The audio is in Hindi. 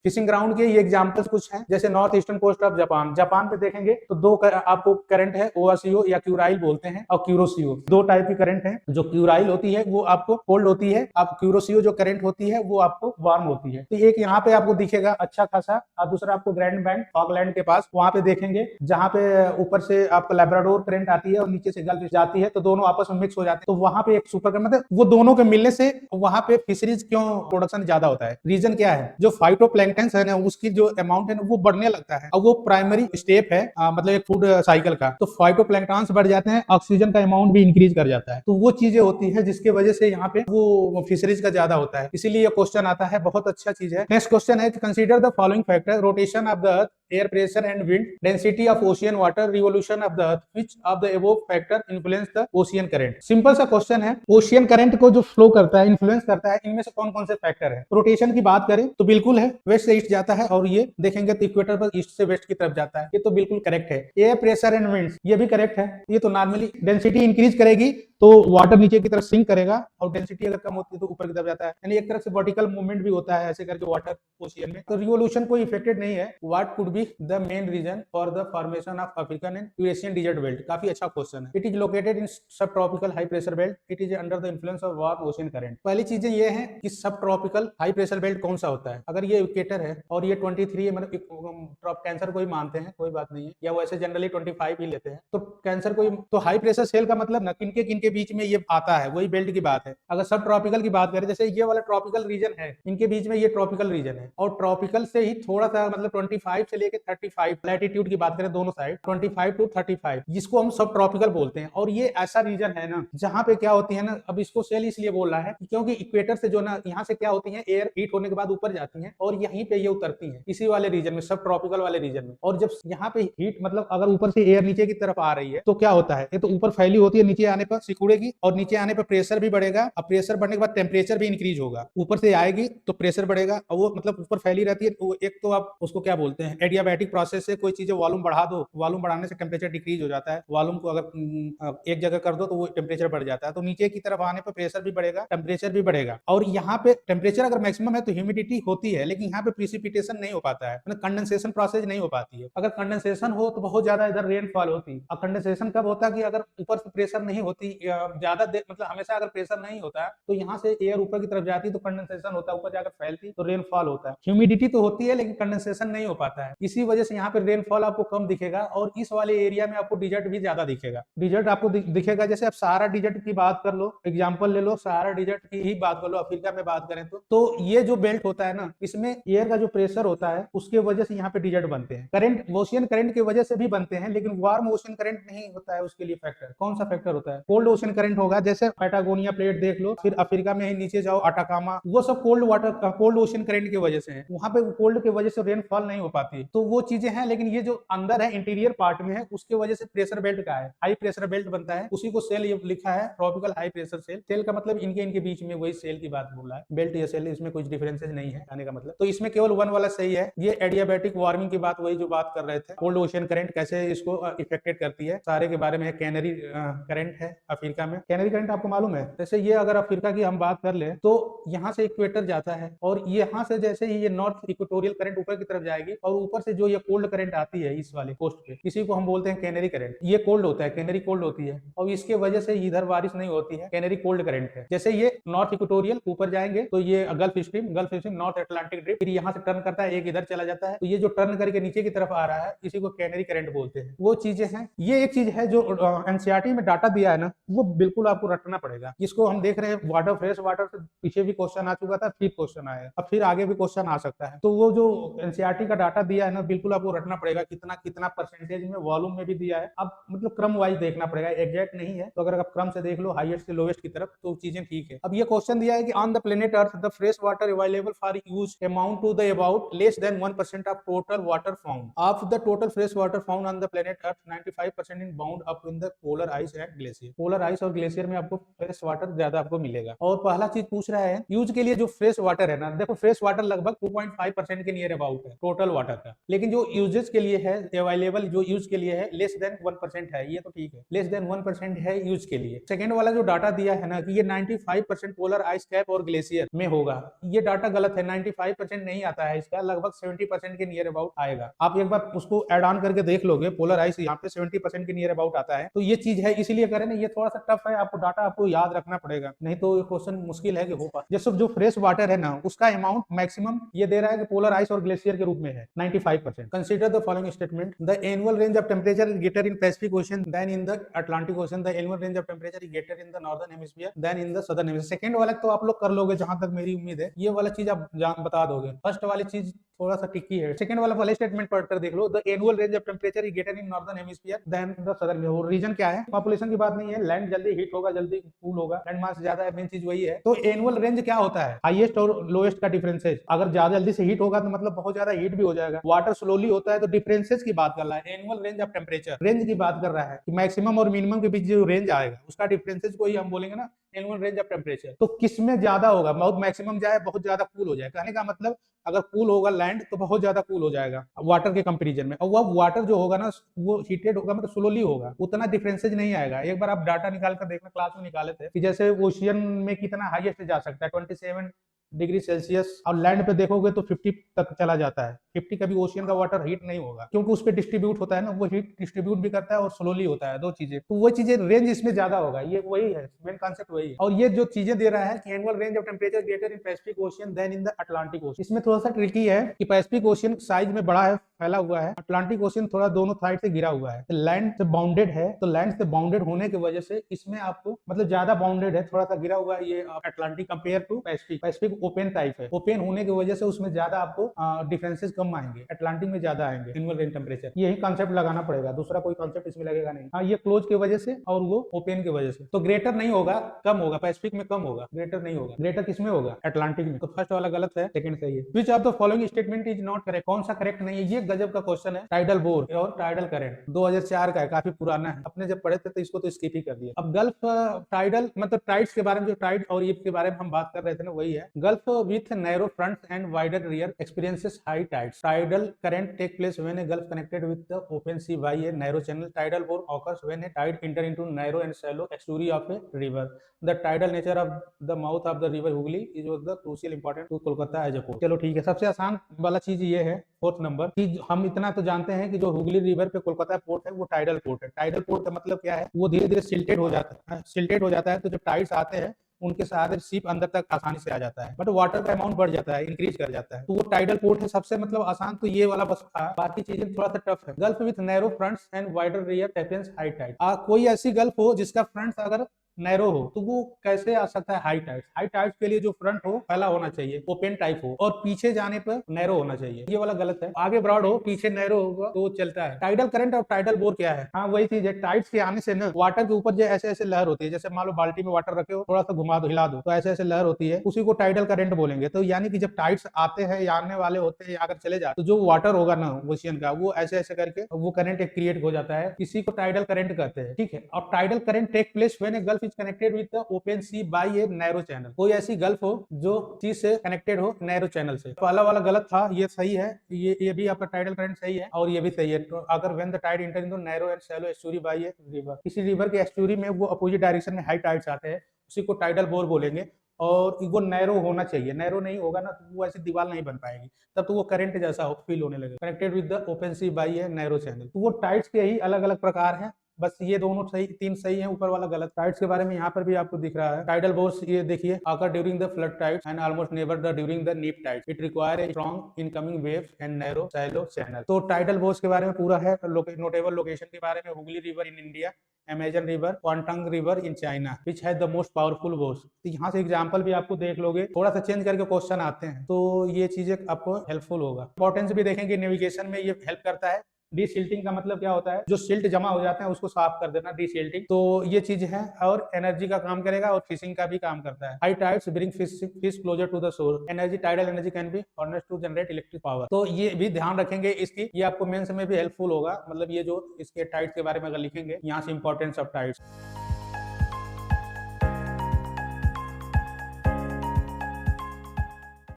फिशिंग ग्राउंड के ये एग्जांपल्स कुछ हैं, जैसे north eastern coast of Japan. Japan पे देखेंगे तो आपको करंट है, ओआसीओ या क्यूराइल बोलते हैं, और क्यूरोसीओ। दो टाइप की करंट है। जो क्यूराइल होती है वो आपको कोल्ड होती है, आप क्यूरोसीओ जो करंट होती है वो आपको वार्म होती है। तो एक यहाँ पे आपको दिखेगा अच्छा खासा, और दूसरा आपको ग्रैंड बैंक ऑकलैंड के पास, वहां पे देखेंगे जहां पे ऊपर से आपको लैब्राडोर करंट आती है और नीचे से गल्फ जाती है, तो दोनों आपस में मिक्स हो जाते हैं। तो वहां पे एक सुपर करंट, मतलब वो दोनों के मिलने से वहां पे फिशरीज क्यों प्रोडक्शन ज्यादा होता है, रीजन क्या है, जो फाइटोप्लैंक्टन है ना, उसकी जो अमाउंट है ना वो बढ़ने लगता है, और वो प्राइमरी स्टेप है मतलब एक फूड साइकिल का। तो फाइटोप्लैंक्टन्स बढ़ जाते हैं, ऑक्सीजन का अमाउंट भी इंक्रीज कर जाता है। तो वो चीजें होती है जिसकी वजह से यहाँ पे वो फिशरीज का ज्यादा होता है, इसीलिए ये क्वेश्चन आता है, बहुत अच्छा चीज है। नेक्स्ट क्वेश्चन है, consider the following factor, rotation of the earth, air pressure and wind, density of ocean water, revolution of the earth, which of the above factor influence the ocean current. Simple सा क्वेश्चन है, ओशियन करंट को जो फ्लो करता है, इन्फ्लुएंस करता है, इनमें से कौन कौन से फैक्टर है। रोटेशन की बात करें तो बिल्कुल है, वेस्ट से ईस्ट जाता है, और ये देखेंगे तो इक्वेटर पर ईस्ट से वेस्ट की तरफ जाता है, ये तो बिल्कुल करेक्ट है। एयर प्रेशर एंड विंड्स, ये भी करेक्ट है, ये तो नॉर्मली डेंसिटी इंक्रीज करेगी तो वाटर नीचे की तरफ सिंक करेगा, और डेंसिटी अगर कम होती है तो ऊपर की तरफ जाता है, यानी एक तरह से वर्टिकल मूवमेंट भी होता है ऐसे करके वाटर ओशियन में। तो रिवोल्यूशन कोई इफेक्टेड नहीं है। What could be the main reason for the formation of African and Eurasian desert belt. काफी अच्छा क्वेश्चन है। It is located in subtropical high pressure belt, it is under the influence of warm ocean current. पहली चीजें ये है कि सब ट्रॉपिकल हाई प्रेशर बेल्ट कौन सा होता है। अगर ये इक्वेटर है और ये 23 है, मतलब कैंसर को ही मानते हैं, कोई बात नहीं है, या वैसे जनरली 25 ही लेते हैं, तो कैंसर को ही, तो हाई प्रेशर सेल का मतलब ना किनके किनके बीच में ये आता है, वही बेल्ट की बात है। अगर सब ट्रॉपिकल की बात करें, जैसे ये वाला ट्रॉपिकल रीजन है, इनके बीच में ये ट्रॉपिकल रीजन है, और ट्रॉपिकल से ही थोड़ा सा मतलब 25 से लेके 35 लैटिट्यूड की बात करें दोनों साइड, 25 टू 35, जिसको हम सब ट्रॉपिकल बोलते हैं। और ये ऐसा रीजन है ना जहां पे क्या होती है ना, अब इसको सेल इसलिए बोल रहा है क्योंकि इक्वेटर से जो ना यहाँ से क्या होती है, एयर हीट होने के बाद ऊपर जाती है और यहीं पे ये उतरती है, इसी वाले रीजन में, सब ट्रॉपिकल वाले रीजन में। और जब यहाँ पे हीट, मतलब अगर ऊपर से एयर नीचे की तरफ आ रही है तो क्या होता है, ये तो ऊपर फैली होती है, नीचे आने पर सिकुड़ेगी, और नीचे आने पर प्रेशर भी बढ़ेगा, और प्रेशर बढ़ने के बाद टेम्परेचर भी इंक्रीज होगा। ऊपर से आएगी तो प्रेशर बढ़ेगा, और वो मतलब ऊपर फैली रहती है, तो एक तो आप उसको क्या बोलते हैं, एडियाबैटिक प्रोसेस से कोई चीजें वॉल्यूम बढ़ा दो, वॉल्यूम बढ़ाने से टेम्परेचर डिक्रीज हो जाता है। वॉल्यूम को अगर एक जगह कर दो तो वो टेम्परेचर बढ़ जाता है, तो नीचे की तरफ आने पर प्रेशर भी बढ़ेगा, टेम्परेचर भी बढ़ेगा। और यहाँ पे टेम्परेचर अगर मैक्सिमम है तो ह्यूमिडिटी होती है, लेकिन यहाँ पे प्रिसिपिटेशन नहीं हो पाता है, मतलब कंडेंसेशन प्रोसेस नहीं हो पाती है। अगर कंडेंसेशन हो तो बहुत ज्यादा इधर रेनफॉल होती है। अब कंडेंसेशन कब होता है कि अगर ऊपर से प्रेशर नहीं होती, ज्यादा मतलब हमेशा अगर प्रेशर नहीं होता है तो यहाँ से एयर ऊपर की तरफ जाती है तो कंडेंसेशन होता है, ऊपर जाकर फैलती तो रेनफॉल होता है। ह्यूमिडिटी तो होती है लेकिन कंडेंसेशन नहीं हो पाता है, इसी वजह से यहाँ पे रेनफॉल आपको कम दिखेगा, और इस वाले एरिया में आपको डिजर्ट भी ज्यादा दिखेगा। डिजर्ट आपको दिखेगा, जैसे आप सहारा डिजर्ट की बात कर लो, एग्जांपल ले लो, सहारा डिजर्ट की ही बात कर लो, अफ्रीका में बात करें तो ये जो बेल्ट होता है ना, इसमें एयर का जो प्रेशर होता है उसके वजह से यहाँ पे डिजर्ट बनते हैं। करंट ओशियन करंट की वजह से भी बनते हैं, लेकिन वार्म ओशियन करंट नहीं होता है। उसके लिए फैक्टर कौन सा फैक्टर होता है, कोल्ड ओशियन करंट होगा। जैसे पैटागोनिया प्लेट देख लो, फिर अफ्रीका में ही नीचे जाओ अटाकामा, वो सब cold water, cold ocean current की वजह से है, वहां पे कोल्ड की वजह से रेनफॉल नहीं हो पाती, तो वो चीजें हैं। लेकिन ये जो अंदर है, इंटीरियर पार्ट में है, उसके वजह से प्रेशर बेल्ट का है, हाई प्रेशर बेल्ट बनता है, उसी को सेल ये लिखा है, tropical high pressure cell. Cell का मतलब इनके इनके बीच में, वही सेल की बात बोल रहा है, बेल्ट या सेल, इसमें कुछ डिफरेंसेस नहीं है कहने का मतलब। तो इसमें केवल वन वाला सही है। ये एडियाबैटिक वार्मिंग की बात, वही जो बात कर रहे थे, कोल्ड ओशियन करंट कैसे इसको इफेक्टेड करती है, सारे के बारे में है। कैनरी करंट है अफ्रीका में, कैनरी करंट आपको मालूम है। जैसे ये अगर अफ्रीका की हम बात कर ले तो यहाँ से इक्वेटर जाता है, और यहाँ से जैसे ही ये नॉर्थ इक्वेटोरियल करंट ऊपर की तरफ जाएगी, और ऊपर से जो ये कोल्ड करंट आती है इस वाले कोस्ट पे, इसी को हम बोलते हैं कैनरी करंट। ये कोल्ड होता है, कैनरी कोल्ड होती है, और इसके वजह से इधर बारिश नहीं होती है, कैनरी कोल्ड करंट है। जैसे ये नॉर्थ इक्वेटोरियल ऊपर जाएंगे तो ये gulf stream north Atlantic drift, फिर यहाँ से टर्न करता है, एक इधर चला जाता है, तो ये जो टर्न करके नीचे की तरफ आ रहा है, इसी को कैनरी करंट बोलते हैं। वो चीजें हैं। ये एक चीज है जो एनसीईआरटी में डाटा दिया है ना, वो बिल्कुल आपको रटना पड़ेगा। इसको हम देख रहे हैं वाटर, फ्रेश वाटर से पीछे भी क्वेश्चन आ चुका था, फिर क्वेश्चन आया, अब फिर आगे भी क्वेश्चन आ सकता है। तो वो जो एनसीईआरटी का डाटा दिया है ना, बिल्कुल आपको रटना पड़ेगा, कितना कितना परसेंटेज में वॉल्यूम में भी दिया है। अब मतलब क्रम वाइज देखना पड़ेगा, एग्जैक्ट नहीं है, तो अगर आप क्रम से देख लो हाईएस्ट से लोवेस्ट की तरफ तो चीजें ठीक है। अब ये क्वेश्चन दिया है कि on the planet earth the fresh water available for use amount to the about less than 1% of total water found of the total fresh water found on the planet earth 95% in bound up in the polar ice and glacier. Polar ice और ग्लेशियर में आपको फ्रेश वाटर ज्यादा आपको मिलेगा। और पहला चीज पूछ रहा है यूज के लिए जो फ्रेश वाटर है ना, देखो फ्रेश वाटर लगभग 2.5% के नियर अबाउट है टोटल वाटर का, लेकिन जो यूजेस के लिए है, अवेलेबल जो यूज के लिए है, लेस देन 1% है, ये तो ठीक है, लेस देन 1% है यूज के लिए। सेकंड वाला जो डाटा दिया है ना कि ये 95% पोलर आइस कैप और ग्लेशियर में होगा, ये डाटा गलत है। 95% नहीं आता है इसका, लगभग 70% के नियर अबाउट आएगा। आप एक बार उसको एड ऑन करके देख लोगे, पोलर आइस यहाँ पे 70% के नियर अबाउट आता है। तो ये चीज है, इसीलिए करें ना, ये थोड़ा सा टफ है, आपको डाटा आपको याद रखना पड़ेगा, नहीं तो ये क्वेश्चन मुश्किल है कि हो पाए। जैसे जो फ्रेश वाटर है ना, उसका अमाउंट मैक्सिमम ये दे रहा है कि पोलर आइस और ग्लेशियर के रूप में है 95%। Consider the following statement, the annual range of temperature is greater in Pacific Ocean than in the Atlantic Ocean, the annual range of temperature is greater in the northern hemisphere than in the southern hemisphere. Second वाला तो आप लोग कर लोगे, जहां तक मेरी उम्मीद है ये वाला चीज आप बता दोगे। फर्स्ट वाली चीज थोड़ा सा टिकी है। सेकंड वाला पहले स्टेटमेंट पढ़कर देख लो, the annual range of temperature is greater in northern hemisphere than the southern. वो रीजन क्या है? पॉपुलेशन की बात नहीं है, लैंड जल्दी हीट होगा, जल्दी कूल होगा, लैंड मास ज्यादा है, मेन चीज वही है। तो एनुअल रेंज क्या होता है? हाईएस्ट और लोएस्ट का डिफरेंसेस। अगर ज्यादा जल्दी से हीट होगा तो मतलब बहुत ज्यादा हीट भी हो जाएगा। वाटर स्लोली होता है तो डिफरेंसेस की बात कर रहा है। Annual range of temperature range की बात कर रहा है कि मैक्सिमम और मिनिमम के बीच जो रेंज आएगा उसका डिफरेंसेस को ही हम बोलेंगे ना एनुअल रेंज ऑफ टेम्परेचर। तो किसमें ज्यादा होगा? बहुत मैक्सिमम जाए, बहुत ज्यादा कूल हो जाए। कहने का मतलब अगर कूल होगा लैंड तो बहुत ज्यादा कूल हो जाएगा वाटर के कंपैरिजन में, और वह वाटर जो होगा ना वो हीटेड होगा, मतलब स्लोली होगा, उतना डिफरेंसेज नहीं आएगा। एक बार आप डाटा निकाल कर देखना, क्लास में निकाले थे कि जैसे ओशियन में कितना हाईएस्ट जा सकता है 27 डिग्री सेल्सियस, और लैंड पे देखोगे तो 50 तक चला जाता है। 50 कभी ओशियन का वाटर हीट नहीं होगा, क्योंकि उस पर डिस्ट्रीब्यूट होता है ना, वो हीट डिस्ट्रीब्यूट भी करता है और स्लोली होता है, दो चीजें। तो वो चीजें रेंज इसमें ज्यादा होगा, ये वही है मेन कॉन्सेप्ट वही है। और ये जो चीजें दे रहा है कि annual range of temperature greater in Pacific Ocean than in the Atlantic Ocean, इसमें थोड़ा सा ट्रिकी है कि पैसिफिक ओशियन साइज में बड़ा है, फैला हुआ है, अटलांटिक ओशियन थोड़ा दोनों साइड से घिरा हुआ है, तो लैंड से बाउंडेड है। तो लैंड से बाउंडेड होने की वजह से इसमें आपको मतलब ज्यादा बाउंडेड है, थोड़ा सा घिरा हुआ है ये Atlantic compare to Pacific. Pacific open type है, ओपन होने की वजह से उसमें ज्यादा आपको डिफरेंसेस कम आएंगे, अटलांटिक में ज्यादा आएंगे एनुअल रेंज टेम्परेचर। यही कॉन्सेप्ट लगाना पड़ेगा, दूसरा कोई कॉन्सेप्ट इसमें लगेगा नहीं। हाँ, ये क्लोज की वजह से और वो ओपन की वजह से। तो ग्रेटर नहीं होगा, कम होगा, पैसिफिक में कम होगा, ग्रेटर नहीं होगा। ग्रेटर किसमें होगा? अटलांटिक में। तो फर्स्ट वाला गलत है, सेकंड सही है। Which of the following statement is not correct? कौन सा करेक्ट नहीं है? ये गजब का क्वेश्चन है। टाइडल बोर और टाइडल करंट 2004 का है, काफी पुराना है, अपने जब पढ़े थे तो इसको तो स्किप ही कर दिया। अब गल्फ टाइडल मतलब टाइड्स के बारे में, जो टाइड और ईप के बारे में हम बात कर रहे थे ना, वही है। Gulf with narrow front and wider rear experiences high tides. Tidal current take place when a gulf connected with the open sea by a narrow channel. Tidal bore occurs when a tide enter into narrow and shallow estuary of a river. The tidal nature of the mouth of the river Hooghly is the crucial important to Kolkata as a port. चलो ठीक है, सबसे आसान वाला चीज ये है फोर्थ नंबर कि हम इतना तो जानते हैं कि जो हुगली रिवर पे कोलकाता पोर्ट है वो टाइडल पोर्ट है। टाइडल पोर्ट का मतलब क्या है? वो धीरे धीरे सिल्टेड हो जाता है, सिल्टेड हो जाता है, तो जब टाइड्स आते हैं उनके सहारे शिप अंदर तक आसानी से आ जाता है, बट वाटर का अमाउंट बढ़ जाता है, इंक्रीज कर जाता है। तो वो टाइडल पोर्ट है। सबसे मतलब आसान तो ये वाला बस था, बाकी चीजें थोड़ा सा टफ है। Gulf with narrow fronts and wider rear experience high tide. कोई ऐसी गल्फ हो जिसका फ्रंट अगर नैरो हो तो वो कैसे आ सकता है? High tides. हाई टाइड्स के लिए जो फ्रंट हो फैला होना चाहिए, ओपन टाइप हो, और पीछे जाने पर नैरो होना चाहिए। ये वाला गलत है। आगे ब्रॉड हो, पीछे नैरो होगा तो चलता है। टाइडल करंट और टाइडल बोर क्या है? हाँ, वही चीज है। टाइड्स के आने से ना वाटर के ऊपर जो ऐसे ऐसे लहर होती है, जैसे मान लो बाल्टी में वाटर रखे हो, थोड़ा सा घुमा दो, हिला दो, तो ऐसे ऐसे लहर होती है, उसी को टाइडल करंट बोलेंगे। तो यानी कि जब टाइड्स आते हैं या आने वाले होते हैं या अगर चले जाते, तो जो वाटर होगा ना ओशियन का, वो ऐसे ऐसे करके वो करंट एक क्रिएट हो जाता है, इसी को टाइडल करंट कहते हैं। ठीक है। और tidal current take place when a gulf is connected with open sea by a narrow channel. कोई ऐसी गल्फ हो जो सी से कनेक्टेड हो नैरो चैनल से। पहला वाला गलत था, ये सही है। ये भी आपका टाइडल करंट सही है और ये भी सही है। तो अगर when the tide enter into narrow and shallow estuary by a river, किसी रिवर के एस्टुरी में वो अपोजिट डायरेक्शन में हाई टाइड्स आते हैं, उसी को टाइडल बोर बोलेंगे। और वो नैरो होना चाहिए, नैरो नहीं होगा ना तो वो ऐसी दीवार नहीं बन पाएगी, तब तो वो करंट जैसा फील होने लगेगा। Connected with the open sea by a narrow channel. तो वो टाइड्स के ही अलग अलग प्रकार हैं, बस ये दोनों सही, तीन सही है, ऊपर वाला गलत। टाइड्स के बारे में यहाँ पर भी आपको दिख रहा है। टाइडल बोर्स ये देखिए, occur during the flood tides and almost never the during the neap tides. It require a strong incoming waves and narrow shallow channel. तो टाइडल बोर्स के बारे में पूरा है। नोटेबल लोकेशन के बारे में, Hooghly river in India, Amazon river, Qiantang river in China, which has the most powerful bores. तो यहाँ से एग्जांपल भी आपको देख लोगे, थोड़ा सा चेंज करके क्वेश्चन आते हैं, तो ये चीजें आपको हेल्पफुल होगा। इंपॉर्टेंस भी देखेंगे, नेविगेशन में ये हेल्प करता है। डीसिल्टिंग का मतलब क्या होता है? जो सिल्ट जमा हो जाते हैं उसको साफ कर देना, डीसिल्टिंग। तो ये चीज है। और एनर्जी का काम करेगा और फिशिंग का भी काम करता है। High tides bring fish closer to the shore. Energy, tidal energy can be harnessed to generate electric power. तो ये भी ध्यान रखेंगे इसकी, ये आपको मेंस में भी हेल्पफुल होगा। मतलब ये जो इसके टाइड्स के बारे में अगर लिखेंगे यहाँ से, इंपॉर्टेंस ऑफ टाइड्स।